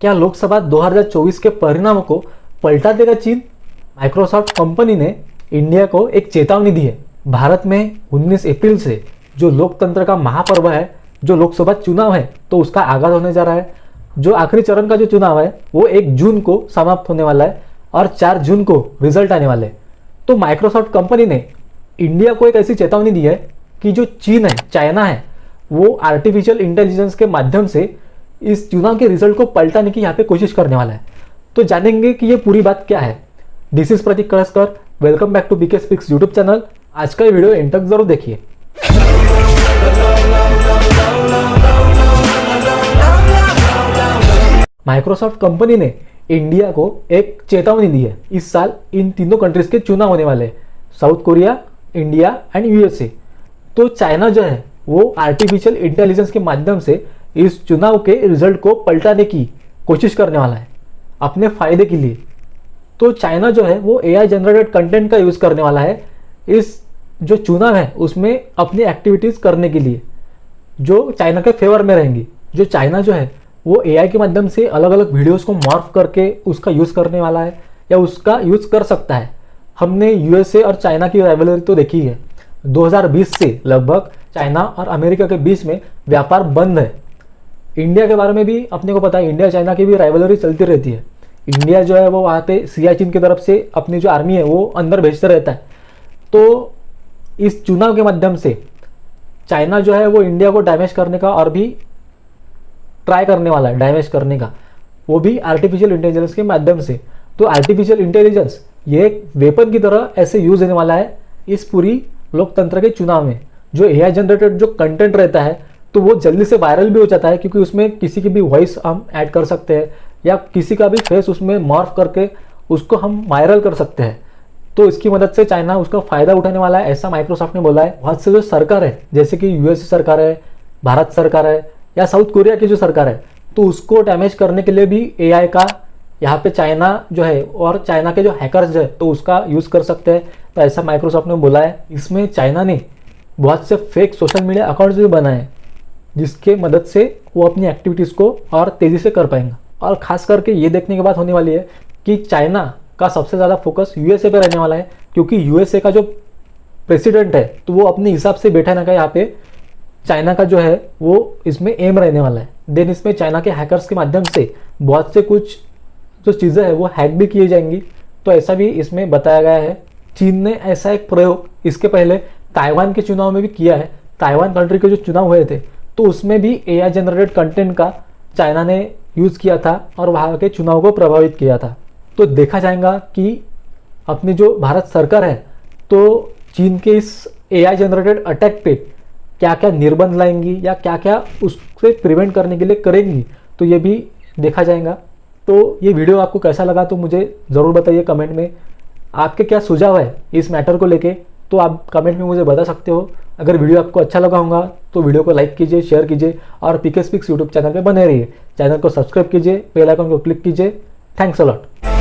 क्या लोकसभा 2024 के परिणामों को पलटा देगा चीन? माइक्रोसॉफ्ट कंपनी ने इंडिया को एक चेतावनी दी है। भारत में 19 अप्रैल से जो लोकतंत्र का महापर्व है, जो लोकसभा चुनाव है, तो उसका आगाज होने जा रहा है। जो आखिरी चरण का जो चुनाव है वो 1 जून को समाप्त होने वाला है और 4 जून को रिजल्ट आने वाले हैं। तो माइक्रोसॉफ्ट कंपनी ने इंडिया को एक ऐसी चेतावनी दी है कि जो चीन है, चाइना है, वो आर्टिफिशियल इंटेलिजेंस के माध्यम से इस चुनाव के रिजल्ट को पलटाने की यहाँ पे कोशिश करने वाला है। तो जानेंगे कि ये पूरी बात क्या है। This is Prateek Kalaskar, welcome back to BK speaks YouTube channel. आज का ये वीडियो एंड तक जरूर देखिए। माइक्रोसॉफ्ट कंपनी ने इंडिया को एक चेतावनी दी है। इस साल इन तीनों कंट्रीज के चुनाव होने वाले हैं, south Korea, India and USA. तो चाइना जो है वो आर्टिफिशियल इंटेलिजेंस के माध्यम से इस चुनाव के रिजल्ट को पलटाने की कोशिश करने वाला है अपने फायदे के लिए। तो चाइना जो है वो एआई जनरेटेड कंटेंट का यूज करने वाला है इस जो चुनाव है उसमें अपनी एक्टिविटीज करने के लिए, जो चाइना के फेवर में रहेंगी। जो चाइना जो है वो एआई के माध्यम से अलग अलग वीडियोस को मॉर्फ करके उसका यूज करने वाला है या उसका यूज कर सकता है। हमने यूएसए और चाइना की राइवलरी तो देखी है। 2020 से लगभग चाइना और अमेरिका के बीच में व्यापार बंद है। इंडिया के बारे में भी अपने को पता है, इंडिया चाइना की भी राइवलरी चलती रहती है। इंडिया जो है वो वहाँ पे सियाचिन की तरफ से अपनी जो आर्मी है वो अंदर भेजता रहता है। तो इस चुनाव के माध्यम से चाइना जो है वो इंडिया को डैमेज करने का और भी ट्राई करने वाला है, डैमेज करने का, वो भी आर्टिफिशियल इंटेलिजेंस के माध्यम से। तो आर्टिफिशियल इंटेलिजेंस ये एक वेपन की तरह ऐसे यूज होने वाला है इस पूरी लोकतंत्र के चुनाव में। जो एआई जनरेटेड जो कंटेंट रहता है तो वो जल्दी से वायरल भी हो जाता है, क्योंकि उसमें किसी की भी वॉइस हम ऐड कर सकते हैं या किसी का भी फेस उसमें मॉर्फ करके उसको हम वायरल कर सकते हैं। तो इसकी मदद से चाइना उसका फायदा उठाने वाला है, ऐसा माइक्रोसॉफ्ट ने बोला है। बहुत से जो सरकार है, जैसे कि यूएसए सरकार है, भारत सरकार है या साउथ कोरिया की जो सरकार है, तो उसको डैमेज करने के लिए भी एआई का यहाँ पे चाइना जो है और चाइना के जो हैकर्स है तो उसका यूज कर सकते हैं। तो ऐसा माइक्रोसॉफ्ट ने बोला है। इसमें चाइना ने बहुत से फेक सोशल मीडिया अकाउंट्स भी बनाए हैं, जिसके मदद से वो अपनी एक्टिविटीज़ को और तेज़ी से कर पाएंगे। और खास करके ये देखने की बात होने वाली है कि चाइना का सबसे ज़्यादा फोकस यूएसए पे रहने वाला है, क्योंकि यूएसए का जो प्रेसिडेंट है तो वो अपने हिसाब से बैठा ना का यहाँ पे चाइना का जो है वो इसमें एम रहने वाला है। देन इसमें चाइना के हैकर्स के माध्यम से बहुत से कुछ जो चीज़ें हैं वो हैक भी किए जाएंगी। तो ऐसा भी इसमें बताया गया है। चीन ने ऐसा एक प्रयोग इसके पहले ताइवान के चुनाव में भी किया है। ताइवान कंट्री के जो चुनाव हुए थे तो उसमें भी एआई जनरेटेड कंटेंट का चाइना ने यूज़ किया था और वहाँ के चुनाव को प्रभावित किया था। तो देखा जाएगा कि अपनी जो भारत सरकार है तो चीन के इस एआई जनरेटेड अटैक पे क्या क्या निर्बंध लाएंगी या क्या क्या उससे प्रिवेंट करने के लिए करेंगी, तो ये भी देखा जाएगा। तो ये वीडियो आपको कैसा लगा तो मुझे ज़रूर बताइए कमेंट में। आपके क्या सुझाव है इस मैटर को लेके, तो आप कमेंट में मुझे बता सकते हो। अगर वीडियो आपको अच्छा लगा होगा तो वीडियो को लाइक कीजिए, शेयर कीजिए और पीके स्पीक्स यूट्यूब चैनल पे बने रहिए। चैनल को सब्सक्राइब कीजिए, बेल आइकन को क्लिक कीजिए। Thanks a lot.